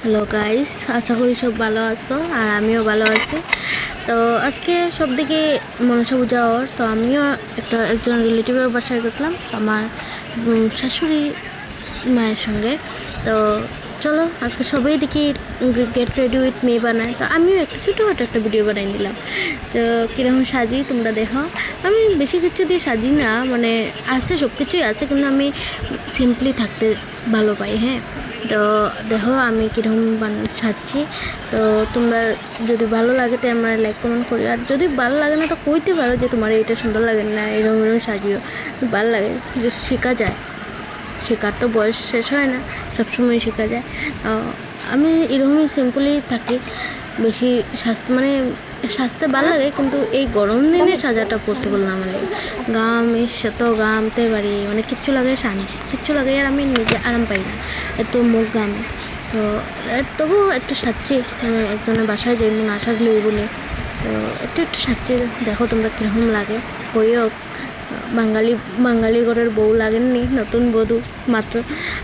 Hello guys, আশা করি সব ভালো আছো আর আমিও ভালো আছি। তো আজকে সব দিকে মনসা পূজা ওর, তো আমিও একজন রিলেটিভের বাসায় গেছিলাম আমার শাশুড়ি মায়ের সঙ্গে। তো চলো আজকে সবাই দেখি গেট রেডি উইথ মি বানায়, তো আমিও ছোটোখাটো একটা ভিডিও বানাই নিলাম। তো কীরকম সাজি তোমরা দেখো। আমি বেশি কিছু দিয়ে সাজি না, মানে আছে সব কিছুই আছে, কিন্তু আমি সিম্পলি থাকতে ভালো পাই। হ্যাঁ, তো দেখো আমি কীরকম সাজছি। তো তোমরা যদি ভালো লাগে তো আমরা লাইক কমেন্ট করি, আর যদি ভালো লাগে না তো কইতে পারো যে তোমার এটা সুন্দর লাগে না, এরকম সাজিও। ভালো লাগে, শেখা যায়, শেখার তো বয়স শেষ হয় না, সবসময় শেখা যায়। আমি এরকমই সিম্পলি থাকি, বেশি মানে স্বাস্থ্য ভালো লাগে, কিন্তু এই গরম দিনে সাজাটা পসিবল না। মানে গামের সাথে গামতে পারি, মানে কিচ্ছু লাগে কিচ্ছু লাগে, আর আমি নিজে আরাম পাই না এত মুখ গামে। তো তবু একটু সাজছি, একজনের বাসায় যাই না সাজলে বলি, তো একটু সাজছি। দেখো তোমরা কীরকম লাগে, কইও। বাঙালি ঘরের বউ লাগেননি, নতুন বধূ, মাত্র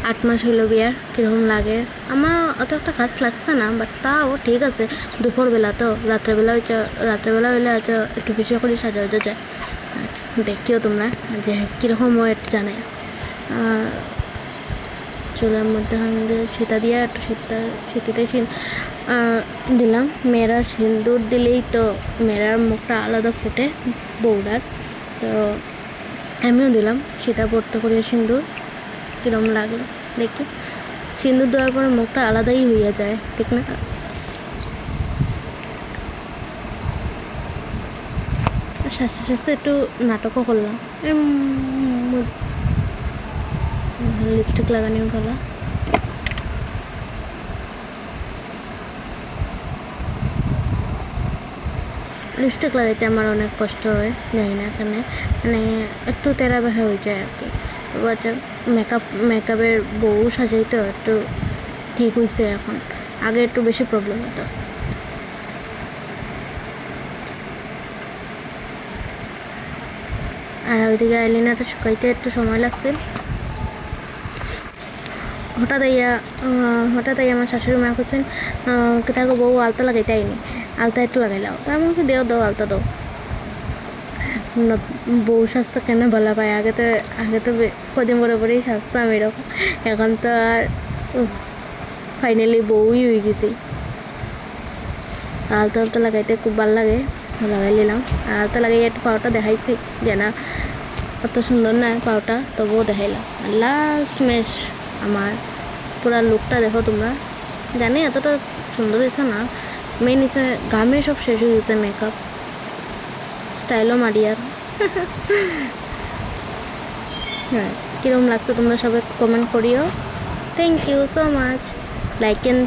8 মাস হইলো বিয়ার। কীরকম লাগে আমার অত একটা কাজ লাগছে না, বাট তাও ঠিক আছে। দুপুরবেলা তো, রাত্রেবেলা হইলে হয়তো একটু বেশি করে সাজা যায়। দেখিও তোমরা যে কীরকম হয় একটু জানাই। চুলার মধ্যে সেটা দিয়ে একটু সেটাতে দিলাম। মেয়েরা সিঁদুর দিলেই তো মেয়েরার মুখটা আলাদা ফুটে, বউরার। তো আমিও দিলাম সেটা পড়তে করে সিঁদুর। কীরকম লাগলো দেখি, সিঁদুর দেওয়ার পরে মুখটা আলাদাই হইয়া যায়, ঠিক না? স্বাস্থ্য একটু নাটকও করলাম, লিপস্টিক লাগানিও গলা। লিপস্টিক লাগাইতে আমার অনেক কষ্ট হয়, জানি না এখানে, মানে একটু তেরা বেহা হয়ে যায় আর কি। বাচ্চা মেকআপের বউ সাজাইতে একটু ঠিক হয়েছে এখন, আগে একটু বেশি প্রবলেম হতো। আর ওইদিকে আইলিনাটা শুকাইতে একটু সময় লাগছে। হঠাৎ আমার শাশুড়ি মা করছেন কোথাও বউ আলতা লাগাইতে আইনি, আলতা একটু লাগাইলাও। তার মধ্যে দাও আলতা দাও। বউ স্বাস্থ্য কেন ভালো পায়, আগে তো কদিন পরেই স্বাস্থ্য এরকম, এখন তো আর ফাইনালি বউই হয়ে গেছি। আলতা লাগাইতে খুব ভালো লাগে, লাগাই নিলাম। আলতা লাগাই একটু পাউটা দেখাইছি, যে না অত সুন্দর না পাউটা, তবুও দেখাইলাম। আর লাস্ট মেশ আমার পুরা লুকটা দেখো তোমরা। জানি এতটা সুন্দর হয়েছে না, মেন হচ্ছে ঘামে সব শেষ হয়ে গেছে, মেকআপ স্টাইলও মারি আর। হ্যাঁ, কীরকম লাগছে তোমরা সবাই কমেন্ট করিও। Thank you so much, like and